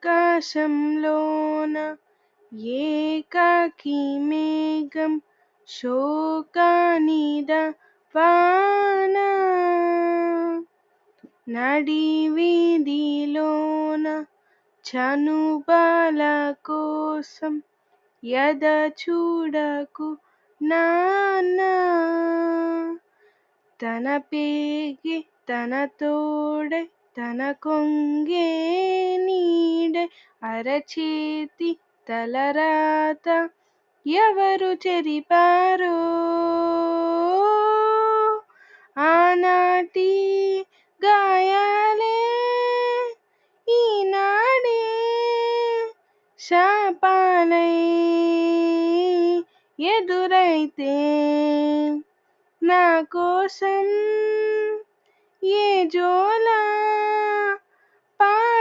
ఆకాశంలోన ఏకాకి మేఘం శోకానిద వాన నడి వీధిలోన చనుబాల కోసం యద చూడకు నాన్న తన పేగి తన తోడై తన కొంగే నీడై అరచేతి తలరాత ఎవరు చెరిపారో ఆనాటి గాయాలే ఈనాడే శాపాలై ఎదురైతే నా కోసం ఏ జోలా